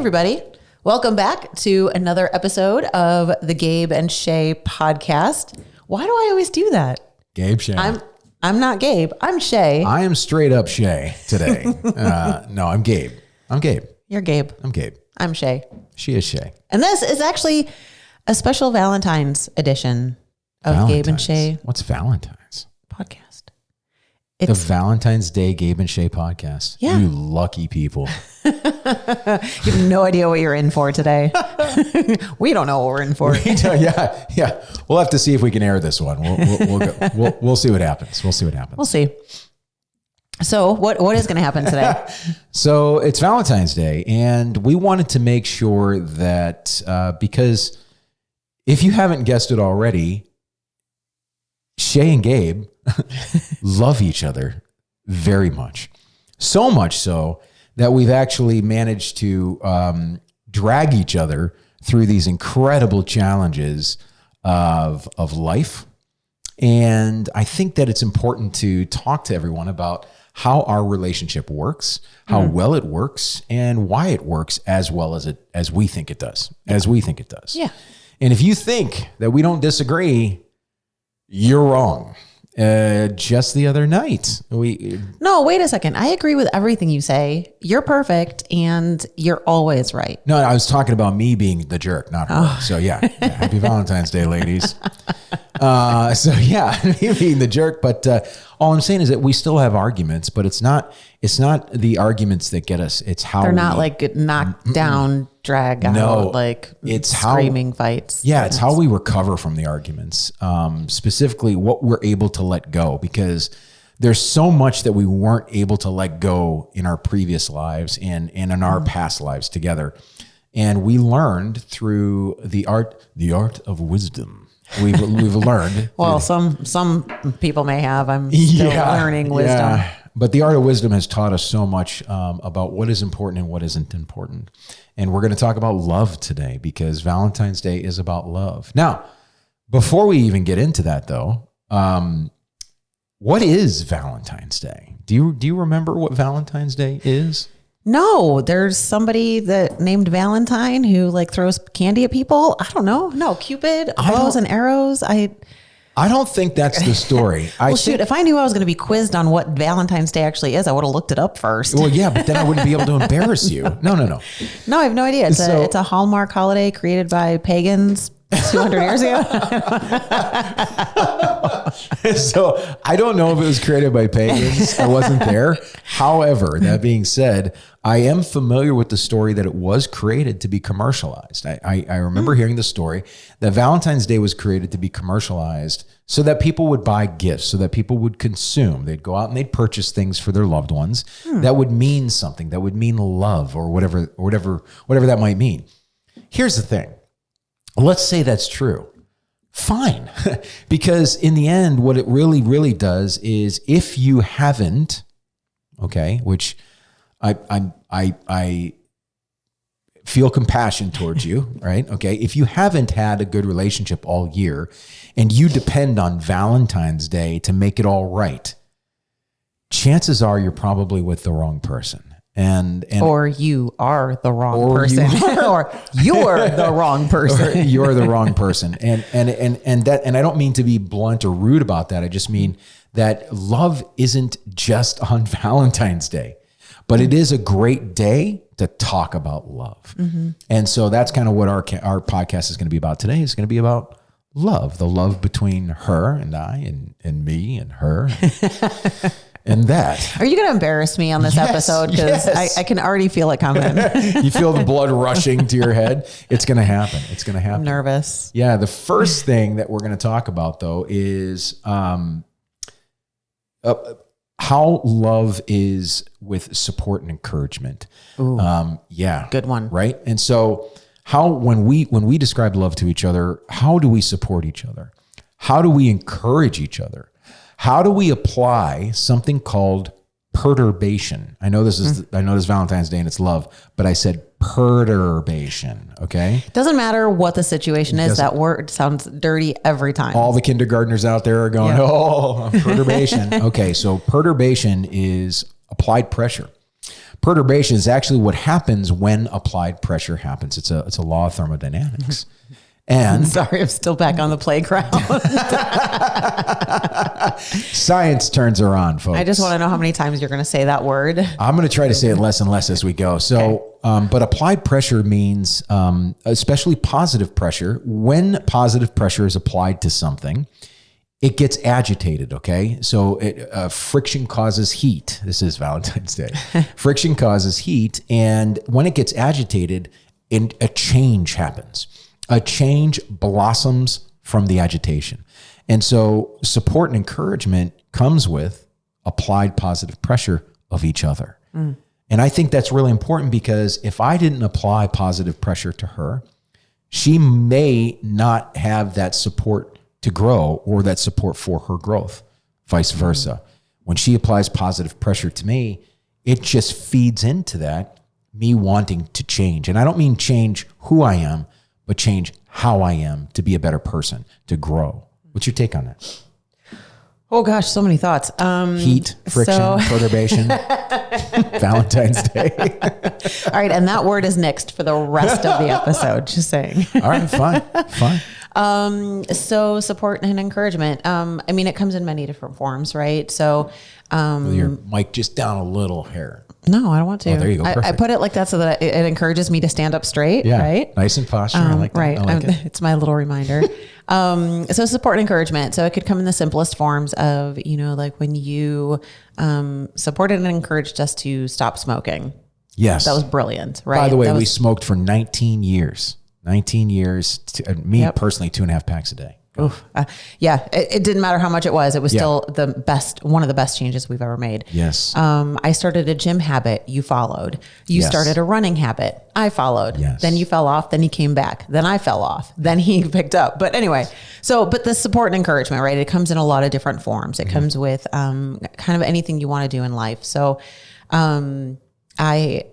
everybody. Welcome back to another episode of the Gabe and Shey Podcast. Why do I always do that? Gabe Shey. I'm not Gabe. I'm Shey. I am straight up Shey today. No, I'm Gabe. You're Gabe. I'm Gabe. I'm Shey. She is Shey. And this is actually a special Valentine's edition of Gabe and Shey What's Valentine's? Podcast. The Valentine's Day Gabe and Shey Podcast. Yeah. You lucky people. You have no idea what you're in for today. We don't know what we're in for. Yeah. We'll have to see if we can air this one. We'll see what happens. We'll see. So what is going to happen today? So it's Valentine's Day, and we wanted to make sure that because if you haven't guessed it already, Shey and Gabe love each other very much. So much so that we've actually managed to drag each other through these incredible challenges of life. And I think that it's important to talk to everyone about how our relationship works, how well it works, and why it works as well as we think it does. Yeah. And if you think that we don't disagree, you're wrong. Just the other night, No, wait a second. I agree with everything you say. You're perfect and you're always right. No, I was talking about me being the jerk, not her. Oh. So yeah, happy Valentine's Day, ladies. Me being the jerk. But all I'm saying is that we still have arguments, but it's not the arguments that get us. It's how they're not like knocked down, drag out, like it's screaming fights. Yeah, it's how we recover from the arguments. Specifically, what we're able to let go, because there's so much that we weren't able to let go in our previous lives and in our past lives together. And we learned through the art of wisdom. We've learned. Well, some people may have. I'm still learning wisdom. Yeah. But the art of wisdom has taught us so much about what is important and what isn't important. And we're going to talk about love today because Valentine's Day is about love. Now, before we even get into that, though, what is Valentine's Day? Do you remember what Valentine's Day is? No, there's somebody that named Valentine who like throws candy at people. I don't know. No, Cupid, bows and arrows. I don't think that's the story. Shoot, if I knew I was going to be quizzed on what Valentine's Day actually is, I would have looked it up first. Well, yeah, but then I wouldn't be able to embarrass you. No. No, I have no idea. It's a Hallmark holiday created by pagans 200 years ago. So I don't know if it was created by pagans. I wasn't there. However, that being said, I am familiar with the story that it was created to be commercialized. I remember hearing the story that Valentine's Day was created to be commercialized so that people would buy gifts, so that people would consume. They'd go out and they'd purchase things for their loved ones that would mean something, that would mean love or whatever that might mean. Here's the thing. Let's say that's true. Fine. Because in the end, what it really, really does is if you haven't, okay, which I feel compassion towards you, right? Okay. If you haven't had a good relationship all year and you depend on Valentine's Day to make it all right, chances are you're probably with the wrong person. Or you are the wrong person, or you're the wrong person. You're the wrong person. And I don't mean to be blunt or rude about that. I just mean that love isn't just on Valentine's Day, but it is a great day to talk about love. Mm-hmm. And so that's kind of what our podcast is going to be about today. It's going to be about love, the love between her and I and me and her. And that. Are you going to embarrass me on this episode? Because I can already feel it coming. You feel the blood rushing to your head. It's going to happen. I'm nervous. Yeah. The first thing that we're going to talk about, though, is how love is with support and encouragement. Ooh, good one. Right. And so when we describe love to each other, how do we support each other? How do we encourage each other? How do we apply something called perturbation? I know this is Valentine's Day and it's love, but I said perturbation. Okay. Doesn't matter what the situation is. That word sounds dirty every time. All the kindergartners out there are going, perturbation. Okay. So perturbation is applied pressure. Perturbation is actually what happens when applied pressure happens. It's a law of thermodynamics. And sorry, I'm still back on the playground. Science turns her on, folks. I just want to know how many times you're going to say that word. I'm going to try to say it less and less as we go. So, but applied pressure means, especially positive pressure. When positive pressure is applied to something, it gets agitated. Okay. So friction causes heat. This is Valentine's Day. Friction causes heat. And when it gets agitated, a change happens. A change blossoms from the agitation. And so support and encouragement comes with applied positive pressure of each other. And I think that's really important because if I didn't apply positive pressure to her, she may not have that support to grow or that support for her growth, vice versa. When she applies positive pressure to me, it just feeds into that, me wanting to change. And I don't mean change who I am, but change how I am to be a better person, to grow. What's your take on that? Oh gosh, so many thoughts. Heat, friction, perturbation, Valentine's Day. All right. And that word is nixed for the rest of the episode. Just saying. All right, fine. So support and encouragement. I mean, it comes in many different forms, right? So, Your mic just down a little hair. No, I don't want to. Oh, there you go. I put it like that so that it encourages me to stand up straight. Yeah, right. Nice and posture. I like that. Right. I like it. It's my little reminder. So support and encouragement. So it could come in the simplest forms of, like when you supported and encouraged us to stop smoking. Yes. That was brilliant. Right. By the way, we smoked for 19 years. 19 years. Personally, 2.5 packs a day. Oof. It didn't matter how much it was. It was still one of the best changes we've ever made. Yes. I started a gym habit. You followed. You started a running habit. I followed. Yes. Then you fell off. Then he came back. Then I fell off. Then he picked up. But anyway, but the support and encouragement, right? It comes in a lot of different forms. It comes with kind of anything you want to do in life. So I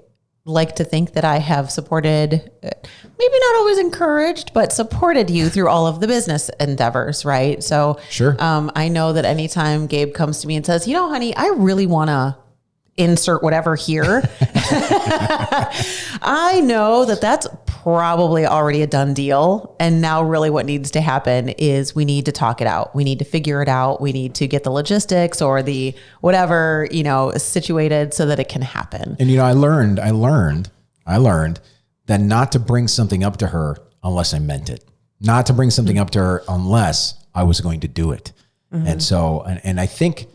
like to think that I have supported, maybe not always encouraged, but supported you through all of the business endeavors, right? So sure. I know that anytime Gabe comes to me and says, honey, I really want to insert whatever here. I know that that's probably already a done deal. And now really what needs to happen is we need to talk it out. We need to figure it out. We need to get the logistics or the whatever, situated so that it can happen. And, I learned that not to bring something up to her unless I meant it, not to bring something up to her unless I was going to do it. And so, and I think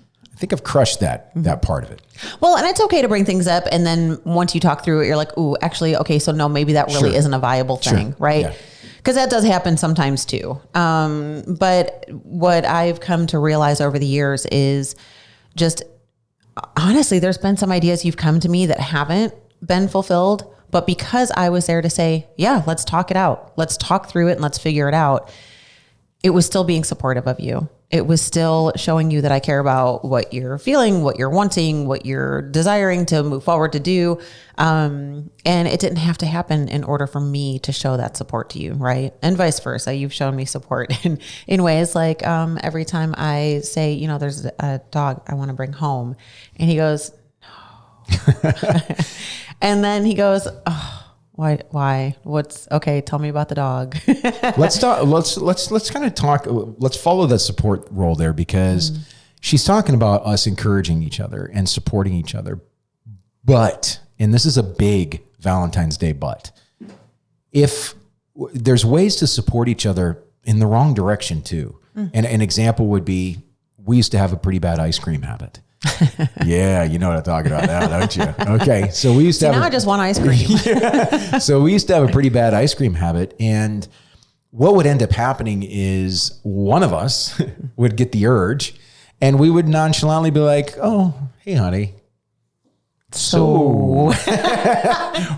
I've crushed that part of it. Well, and it's okay to bring things up. And then once you talk through it, you're like, ooh, actually, okay, so no, maybe that really isn't a viable thing, right? Because that does happen sometimes too. But what I've come to realize over the years is just, honestly, there's been some ideas you've come to me that haven't been fulfilled. But because I was there to say, yeah, let's talk it out. Let's talk through it and let's figure it out. It was still being supportive of you. It was still showing you that I care about what you're feeling, what you're wanting, what you're desiring to move forward to do. And it didn't have to happen in order for me to show that support to you, right? And vice versa. You've shown me support in ways like every time I say, there's a dog I want to bring home. And he goes, no. And then he goes, oh. Why? What's okay? Tell me about the dog. Let's talk. Let's kind of talk. Let's follow that support role there because she's talking about us encouraging each other and supporting each other. But, and this is a big Valentine's Day but, if there's ways to support each other in the wrong direction too. And an example would be, we used to have a pretty bad ice cream habit. Yeah, you know what I'm talking about now, don't you? Okay, so we used to have. Now I just want ice cream. So we used to have a pretty bad ice cream habit, and what would end up happening is one of us would get the urge, and we would nonchalantly be like, "Oh, hey, honey, so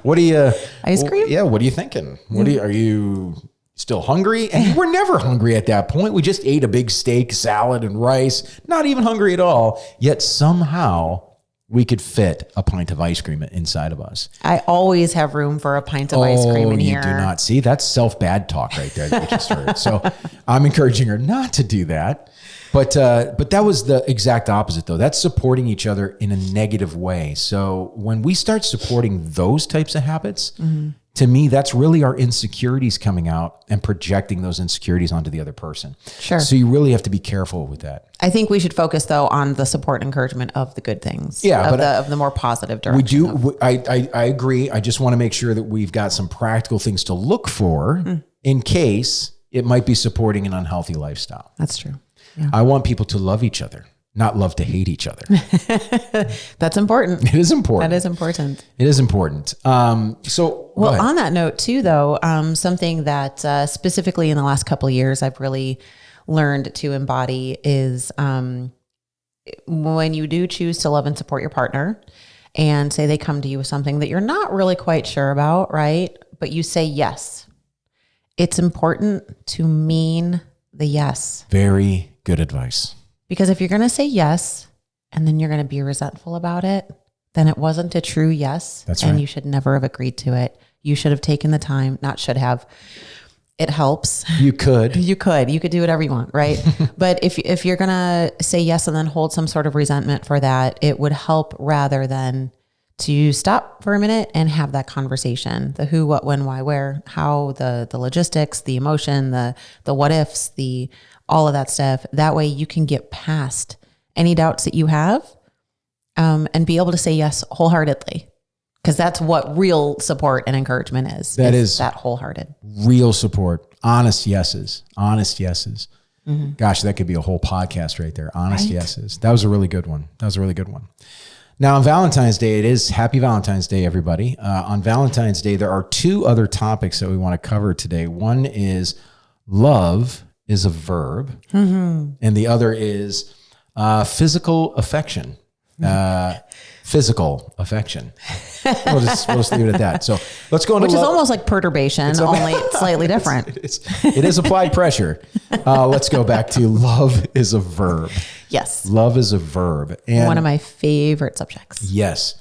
what are you? Ice cream? Yeah, what are you thinking? Are you still hungry?" And we're never hungry at that point. We just ate a big steak, salad, and rice. Not even hungry at all. Yet somehow we could fit a pint of ice cream inside of us. I always have room for a pint of ice cream in here. You do not. See, that's self-bad talk right there that we just heard. So I'm encouraging her not to do that. But that was the exact opposite though. That's supporting each other in a negative way. So when we start supporting those types of habits, to me, that's really our insecurities coming out and projecting those insecurities onto the other person. Sure. So you really have to be careful with that. I think we should focus though on the support and encouragement of the good things. Yeah, of the more positive direction. We do. I agree. I just want to make sure that we've got some practical things to look for in case it might be supporting an unhealthy lifestyle. That's true. Yeah. I want people to love each other, not love to hate each other. That's important. It is important. That is important. It is important. Well, on that note too, though, something that specifically in the last couple of years I've really learned to embody is when you do choose to love and support your partner and say they come to you with something that you're not really quite sure about, right? But you say yes. It's important to mean the yes. Very good advice. Because if you're going to say yes and then you're going to be resentful about it, then it wasn't a true yes. That's and right. you should never have agreed to it. You should have taken the time, not should have. It helps. You could. You could do whatever you want, right? But if you're going to say yes and then hold some sort of resentment for that, it would help rather than to stop for a minute and have that conversation, the who, what, when, why, where, how, the logistics, the emotion, the what ifs, all of that stuff. That way you can get past any doubts that you have and be able to say yes wholeheartedly. Because that's what real support and encouragement is. That is that wholehearted. Real support. Honest yeses. Honest yeses. Mm-hmm. Gosh, that could be a whole podcast right there. Honest yeses. That was a really good one. Now, on Valentine's Day, it is Happy Valentine's Day, everybody. On Valentine's Day, there are two other topics that we want to cover today. One is love is a verb, and the other is physical affection. Physical affection. We'll just leave it at that. So let's go into which is almost like perturbation, only slightly different. It is applied pressure. Let's go back to love is a verb. Yes. Love is a verb. And one of my favorite subjects. Yes.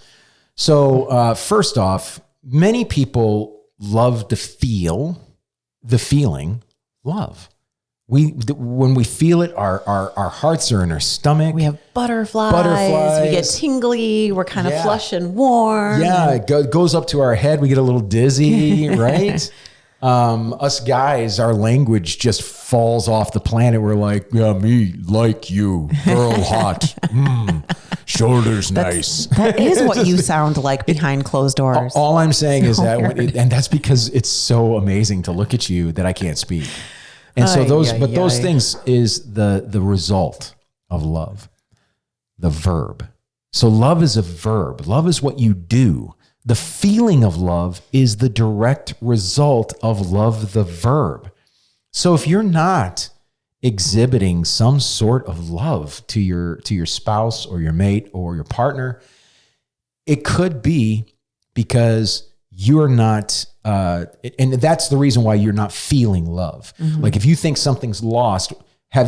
So first off, many people love to feel the feeling love. When we feel it, our hearts are in our stomach. We have butterflies. We get tingly. We're kind of flush and warm. Yeah, it goes up to our head. We get a little dizzy, right? Us guys, our language just falls off the planet. We're like, yeah, me, like you, girl hot, shoulders nice. That is what you sound like behind closed doors. All I'm saying is that, and that's because it's so amazing to look at you that I can't speak. And so those things is the result of love, the verb. So love is a verb. Love is what you do. The feeling of love is the direct result of love, the verb. So if you're not exhibiting some sort of love to your spouse or your mate or your partner, it could be because you're not, and that's the reason why you're not feeling love. Mm-hmm. Like if you think something's lost,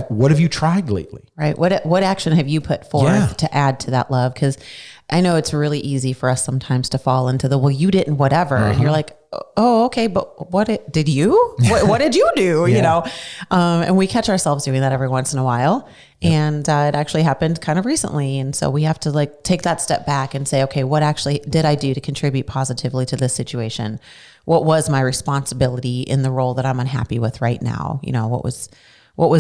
what have you tried lately? Right. What action have you put forth to add to that love? Because I know it's really easy for us sometimes to fall into the, well, you didn't, whatever. And you're like, oh, okay, but did you? What did you do? You know? And we catch ourselves doing that every once in a while. Yep. And it actually happened kind of recently. And so we have to take that step back and say, okay, what actually did I do to contribute positively to this situation? What was my responsibility in the role that I'm unhappy with right now? You know, what was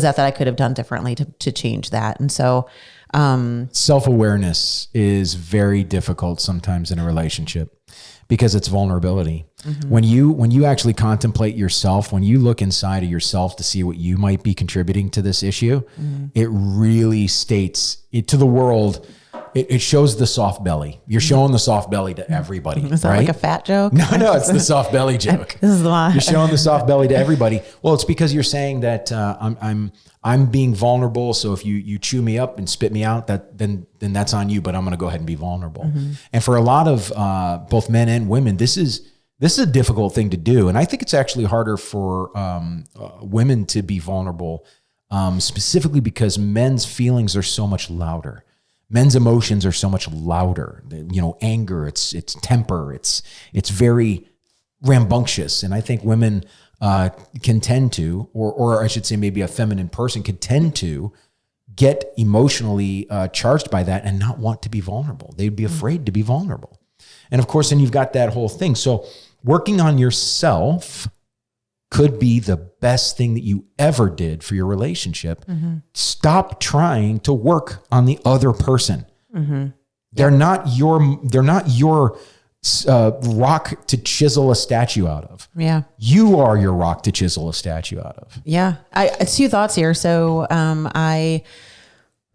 that I could have done differently to change that? And so, self-awareness is very difficult sometimes in a relationship because it's vulnerability. Mm-hmm. When you actually contemplate yourself, when you look inside of yourself to see what you might be contributing to this issue, it really states it to the world. It shows the soft belly. You're showing the soft belly to everybody. Is that right? like a fat joke? No, it's the soft belly joke. This is the one. You're showing the soft belly to everybody. Well, it's because you're saying that I'm being vulnerable. So if you chew me up and spit me out, then that's on you. But I'm going to go ahead and be vulnerable. Mm-hmm. And for a lot of both men and women, this is a difficult thing to do. And I think it's actually harder for women to be vulnerable, specifically because men's feelings are so much louder. Men's emotions are so much louder. You know, anger, it's temper, it's very rambunctious. And I think women can tend to, or I should say maybe a feminine person could tend to get emotionally charged by that and not want to be vulnerable. They'd be afraid to be vulnerable. And of course, then you've got that whole thing. So working on yourself could be the best thing that you ever did for your relationship. Stop trying to work on the other person. They're not your rock to chisel a statue out of. Yeah. You are your rock to chisel a statue out of. Yeah. Two thoughts here. So,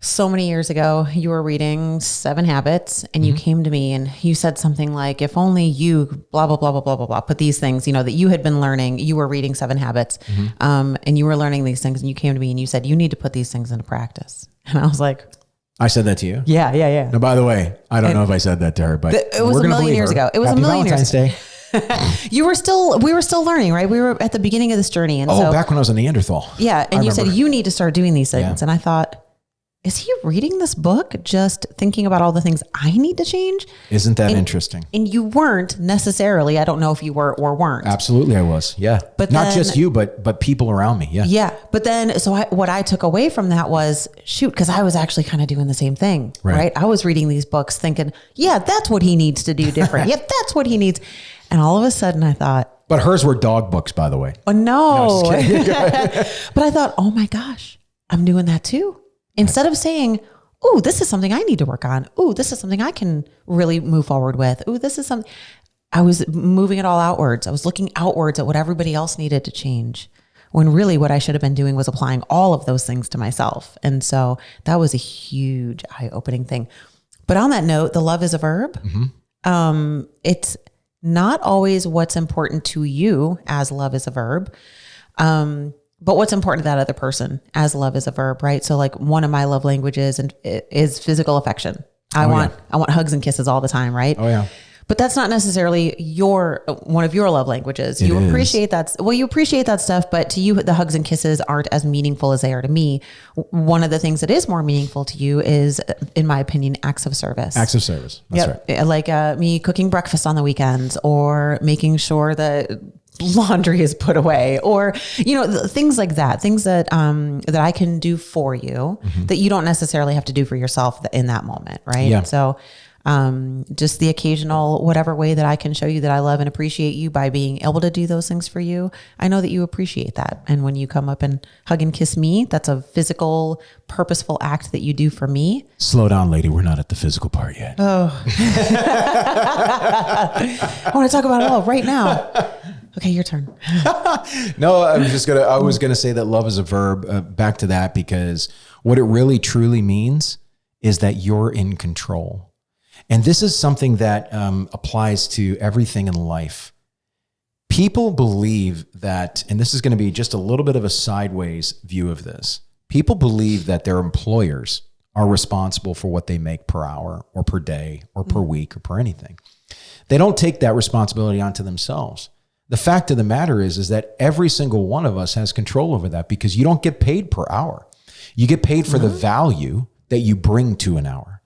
so many years ago, you were reading 7 Habits and you came to me and you said something like, if only you blah, blah, blah, blah, blah, blah, blah, put these things, that you had been learning, you were reading 7 Habits, and you were learning these things and you came to me and you said, you need to put these things into practice. And I was like, I said that to you? Yeah. No, by the way, I don't know if I said that to her, but it was a million years ago. It was Happy a million Valentine's years Day. we were still learning, right? We were at the beginning of this journey. And back when I was a Neanderthal. Yeah. And you said, you need to start doing these things. Yeah. And I thought, is he reading this book just thinking about all the things I need to change? Isn't that interesting? And you weren't necessarily. I don't know if you were or weren't. Absolutely, I was. Yeah. But not just you, but people around me. Yeah. Yeah. But then, what I took away from that was, because I was actually kind of doing the same thing, right? I was reading these books thinking, yeah, that's what he needs to do different. Yeah, that's what he needs. And all of a sudden I thought. But hers were dog books, by the way. Oh, no. But I thought, oh my gosh, I'm doing that too. Instead of saying, oh, this is something I need to work on. Oh, this is something I can really move forward with. Oh, this is something. I was moving it all outwards. I was looking outwards at what everybody else needed to change, when really what I should have been doing was applying all of those things to myself. And so that was a huge eye-opening thing. But on that note, the love is a verb. It's not always what's important to you as love is a verb. But what's important to that other person as love is a verb, right? So like one of my love languages is physical affection. I want hugs and kisses all the time, right? Oh yeah. But that's not necessarily one of your love languages. You appreciate that. Well, you appreciate that stuff, but to you, the hugs and kisses aren't as meaningful as they are to me. One of the things that is more meaningful to you is, in my opinion, acts of service. Acts of service. That's right. Like me cooking breakfast on the weekends, or making sure that laundry is put away, or, things like that, things that I can do for you that you don't necessarily have to do for yourself in that moment. Right. Yeah. So, just the occasional, whatever way that I can show you that I love and appreciate you by being able to do those things for you. I know that you appreciate that. And when you come up and hug and kiss me, that's a physical, purposeful act that you do for me. Slow down, lady. We're not at the physical part yet. Oh, I want to talk about it all right now. Okay, your turn. No, I was gonna say that love is a verb. Back to that, because what it really truly means is that you're in control. And this is something that applies to everything in life. People believe that, and this is going to be just a little bit of a sideways view of this. People believe that their employers are responsible for what they make per hour or per day or per week or per anything. They don't take that responsibility onto themselves. The fact of the matter is that every single one of us has control over that, because you don't get paid per hour. You get paid for the value that you bring to an hour.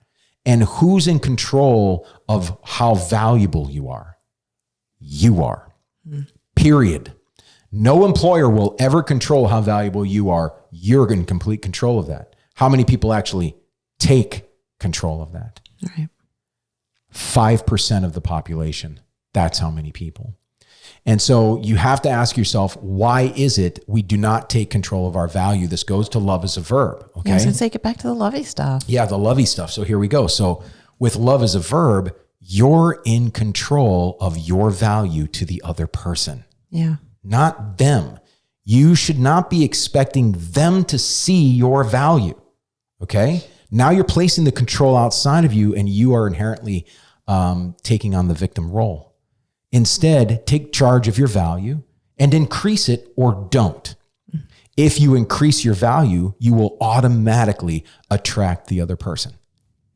And who's in control of how valuable you are? You are. Period. No employer will ever control how valuable you are. You're in complete control of that. How many people actually take control of that? Right. 5% of the population. That's how many people. And so you have to ask yourself, why is it we do not take control of our value? This goes to love as a verb. Okay. Yeah, I was going to say, get back to the lovey stuff. Yeah, the lovey stuff. So here we go. So with love as a verb, you're in control of your value to the other person. Yeah. Not them. You should not be expecting them to see your value. Okay. Now you're placing the control outside of you, and you are inherently taking on the victim role. Instead, take charge of your value and increase it, or don't. If you increase your value, you will automatically attract the other person.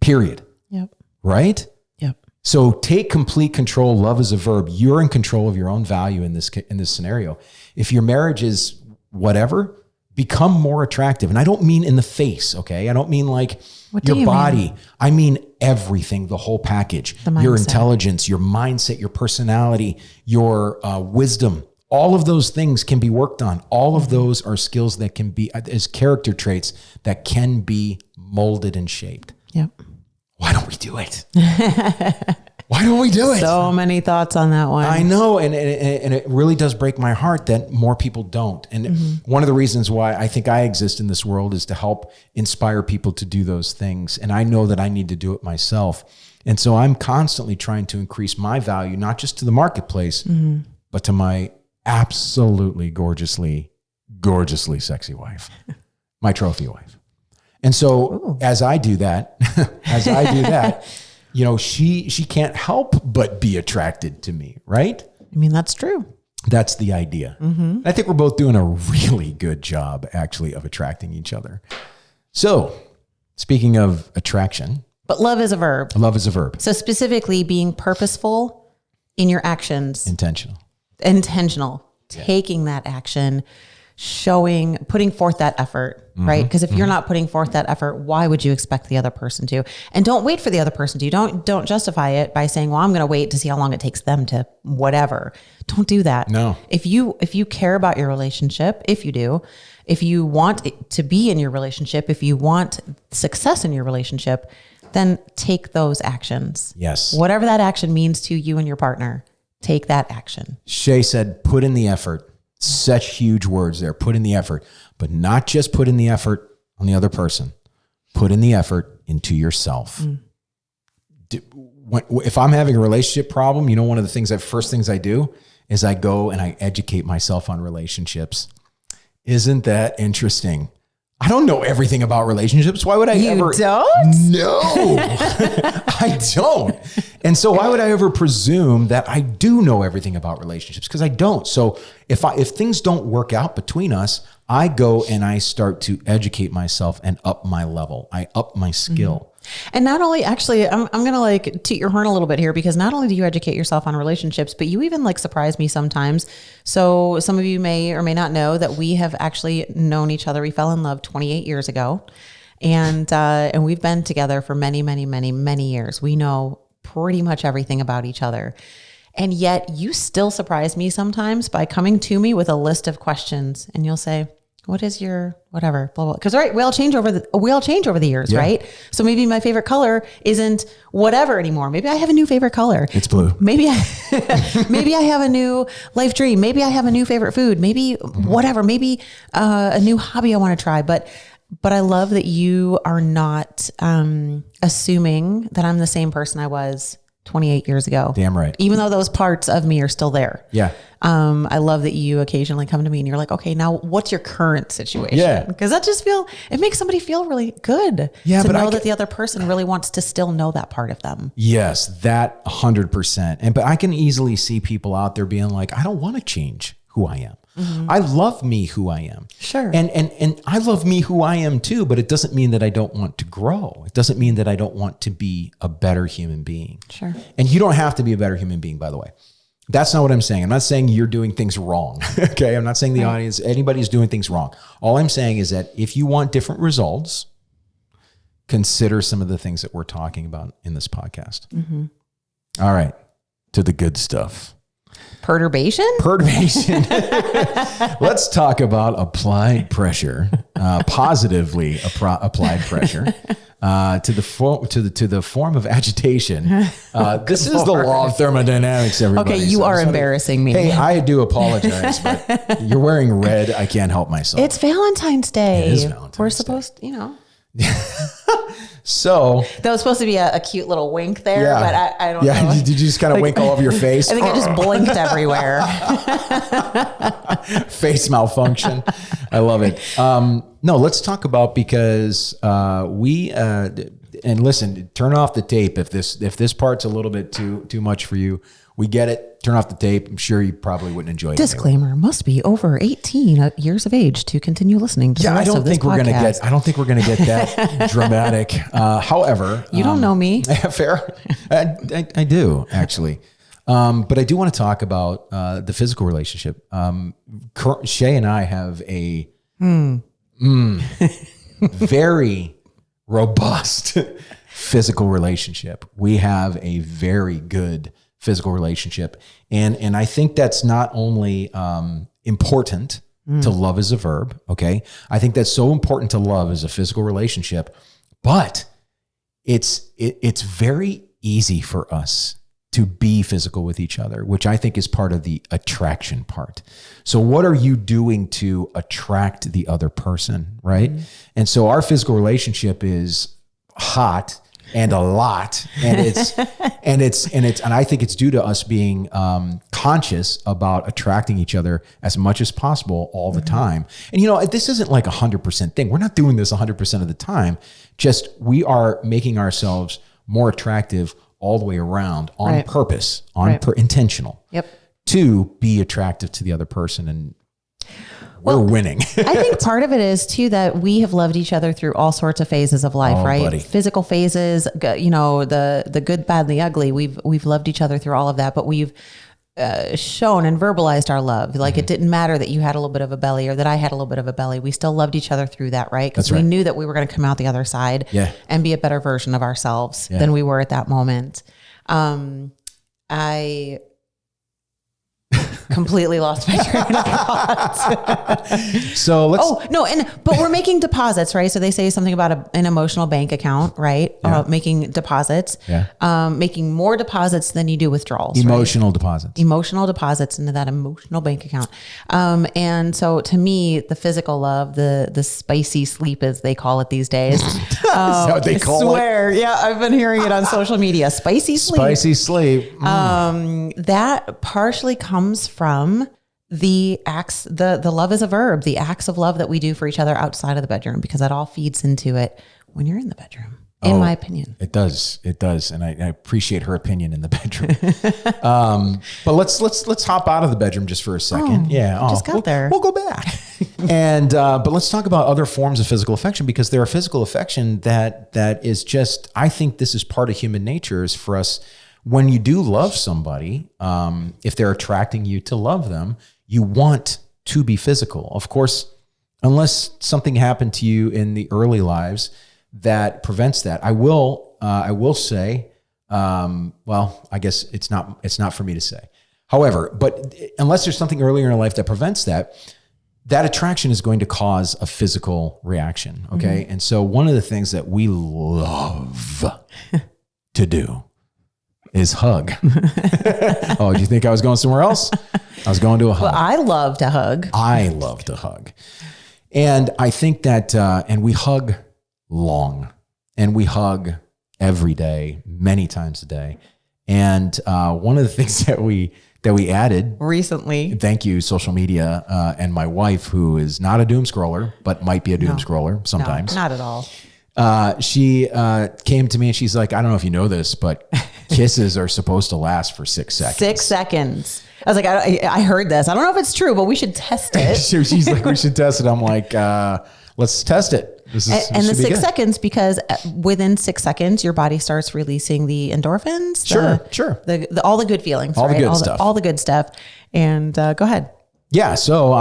Period. Yep. Right? Yep. So take complete control. Love is a verb. You're in control of your own value in this scenario. If your marriage is whatever, become more attractive. And I don't mean in the face, okay? I don't mean like your body. I mean everything, the whole package. Your intelligence, your mindset, your personality, your wisdom, All of those things can be worked on. All of those are skills that can be, as character traits that can be molded and shaped. Yep. Why don't we do it? Why don't we do it? So many thoughts on that one. I know. And it really does break my heart that more people don't. And one of the reasons why I think I exist in this world is to help inspire people to do those things. And I know that I need to do it myself. And so I'm constantly trying to increase my value, not just to the marketplace, but to my absolutely gorgeously sexy wife, my trophy wife. And so as I do that, you know, she can't help but be attracted to me, right? I mean, that's true. That's the idea. I think we're both doing a really good job, actually, of attracting each other. So speaking of attraction. But love is a verb. Love is a verb. So specifically being purposeful in your actions. Intentional, taking that action, putting forth that effort, right? Because if you're not putting forth that effort, why would you expect the other person to? And don't wait for the other person to. Don't justify it by saying, well, I'm going to wait to see how long it takes them to whatever. Don't do that. No. If you care about your relationship, if you want it to be in your relationship, if you want success in your relationship, then take those actions. Yes. Whatever that action means to you and your partner. Take that action. Shey said, put in the effort. Such huge words there. Put in the effort, but not just put in the effort on the other person. Put in the effort into yourself. If I'm having a relationship problem, you know, one of the first things I do is I go and I educate myself on relationships. Isn't that interesting? I don't know everything about relationships. Why would I ever? You don't? No, I don't. And so why would I ever presume that I do know everything about relationships? Because I don't. So if things don't work out between us, I go and I start to educate myself and up my level. I up my skill. And not only, actually, I'm going to like toot your horn a little bit here, because not only do you educate yourself on relationships, but you even like surprise me sometimes. So some of you may or may not know that we have actually known each other. We fell in love 28 years ago, and we've been together for many, many, many, many years. We know pretty much everything about each other. And yet you still surprise me sometimes by coming to me with a list of questions, and you'll say, what is your whatever, blah, blah. Because we all change over the years, right? So maybe my favorite color isn't whatever anymore. Maybe I have a new favorite color. It's blue. Maybe I have a new life dream. Maybe I have a new favorite food. Maybe whatever. Maybe a new hobby I want to try. But I love that you are not assuming that I'm the same person I was 28 years ago. Damn right. Even though those parts of me are still there. Yeah. I love that you occasionally come to me and you're like, okay, now what's your current situation? Yeah. Because that just it makes somebody feel really good. Yeah, to but know that the other person really wants to still know that part of them. Yes, that 100%. But I can easily see people out there being like, I don't want to change who I am. I love me who I am. Sure. And I love me who I am too, but it doesn't mean that I don't want to grow. It doesn't mean that I don't want to be a better human being. Sure. And you don't have to be a better human being, by the way. That's not what I'm saying. I'm not saying you're doing things wrong. Okay. I'm not saying the audience, anybody's doing things wrong. All I'm saying is that if you want different results, consider some of the things that we're talking about in this podcast. All right. To the good stuff. Perturbation. Let's talk about applied pressure, positively applied pressure to the form of agitation. This is the law of thermodynamics, everybody. Okay, you are embarrassing me. Hey, I do apologize, but you're wearing red. I can't help myself. It's Valentine's Day. It is Valentine's Day. We're supposed to, So that was supposed to be a cute little wink there, but I don't know. Yeah, did you just kind of wink all over your face? I think I just blinked everywhere. Face malfunction. I love it. No, let's talk about, because and listen, turn off the tape if this part's a little bit too much for you. We get it. Turn off the tape. I'm sure you probably wouldn't enjoy it. Disclaimer: must be over 18 years of age to continue lilistening to the rest of this podcast. I don't think we're gonna get that dramatic. However, you don't know me. Fair. I do actually. But I do want to talk about the physical relationship. Shey and I have a very robust physical relationship. We have a very good physical relationship. And I think that's not only important to love as a verb, okay? I think that's so important to love as a physical relationship, but it's very easy for us to be physical with each other, which I think is part of the attraction part. So what are you doing to attract the other person, right? And so our physical relationship is hot and a lot, and and I think it's due to us being conscious about attracting each other as much as possible all the time. And this isn't like 100% thing. We're not doing this 100% of the time. Just we are making ourselves more attractive all the way around on purpose, intentional. Yep. To be attractive to the other person, and we're winning. I think part of it is too that we have loved each other through all sorts of phases of life, right? Buddy. Physical phases, the good, bad, and the ugly. We've loved each other through all of that, but we've shown and verbalized our love. Like it didn't matter that you had a little bit of a belly or that I had a little bit of a belly. We still loved each other through that, right? Because we knew that we were going to come out the other side and be a better version of ourselves than we were at that moment. I completely lost my train of thought. So let's. But we're making deposits, right? So they say something about an emotional bank account, right? Making deposits, making more deposits than you do withdrawals. Emotional deposits. Emotional deposits into that emotional bank account. And so to me, the physical love, the spicy sleep, as they call it these days. Is that what they call it? Yeah, I've been hearing it on social media. Spicy sleep. Spicy sleep. That partially comes from the acts, the love is a verb, the acts of love that we do for each other outside of the bedroom, because that all feeds into it when you're in the bedroom, in my opinion. It does. And I appreciate her opinion in the bedroom. But let's hop out of the bedroom just for a second. Just got there. We'll go back. And, but let's talk about other forms of physical affection, because there are physical affection that is just, I think this is part of human nature, is for us. When you do love somebody, if they're attracting you to love them, you want to be physical. Of course, unless something happened to you in the early lives that prevents that. I will say, I guess it's not for me to say. However, but unless there's something earlier in your life that prevents that attraction is going to cause a physical reaction. Okay. And so one of the things that we love to do is hug. Oh, do you think I was going somewhere else? I was going to a hug. Well, I love to hug. I love to hug. And I think that, and we hug long, and we hug every day, many times a day. And one of the things that we added recently, thank you, social media, and my wife, who is not a doom scroller, but might be a doom scroller sometimes. No, not at all. She came to me and she's like, I don't know if you know this, but kisses are supposed to last for 6 seconds. 6 seconds. I was like, I heard this. I don't know if it's true, but we should test it. She's like, we should test it. I'm like, let's test it. And the 6 seconds, because within 6 seconds, your body starts releasing the endorphins. Sure. All the good feelings, all the good stuff. All the good stuff. And go ahead. Yeah. So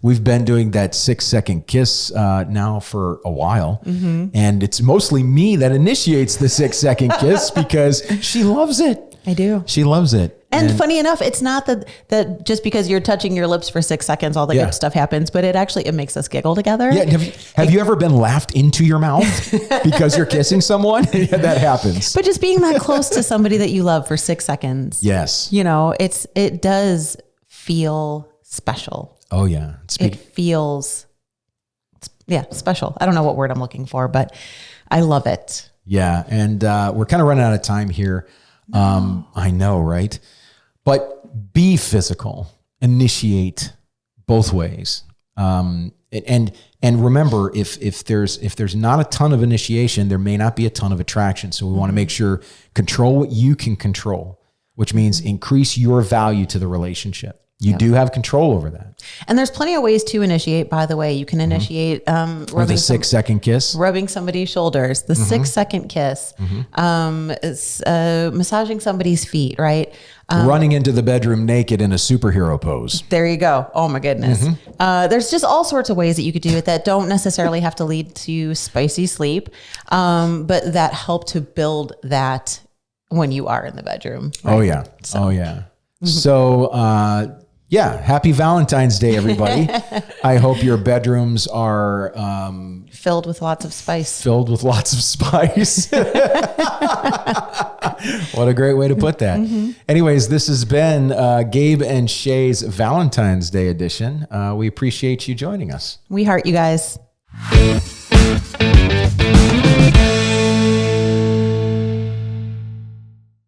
we've been doing that 6 second kiss now for a while, and it's mostly me that initiates the 6 second kiss because she loves it. I do. She loves it. And funny enough, it's not that just because you're touching your lips for 6 seconds, all the good stuff happens, but it makes us giggle together. Yeah. Have you ever been laughed into your mouth because you're kissing someone? Yeah, that happens. But just being that close to somebody that you love for 6 seconds. Yes. It does feel special. Oh yeah. It feels, special. I don't know what word I'm looking for, but I love it. Yeah. And we're kind of running out of time here. I know, right? But be physical, initiate both ways. And remember, if there's not a ton of initiation, there may not be a ton of attraction. So we want to make sure, control what you can control, which means increase your value to the relationship. You do have control over that. And there's plenty of ways to initiate, by the way. You can initiate with a 6 second kiss, rubbing somebody's shoulders, the 6 second kiss, massaging somebody's feet, right? Running into the bedroom naked in a superhero pose. There you go. Oh my goodness. There's just all sorts of ways that you could do it that don't necessarily have to lead to spicy sleep, but that help to build that when you are in the bedroom. Right? Oh yeah. So. Oh yeah. So, yeah, happy Valentine's Day, everybody. I hope your bedrooms are filled with lots of spice. Filled with lots of spice. What a great way to put that. Anyways, this has been Gabe and Shey's Valentine's Day edition. We appreciate you joining us. We heart you guys.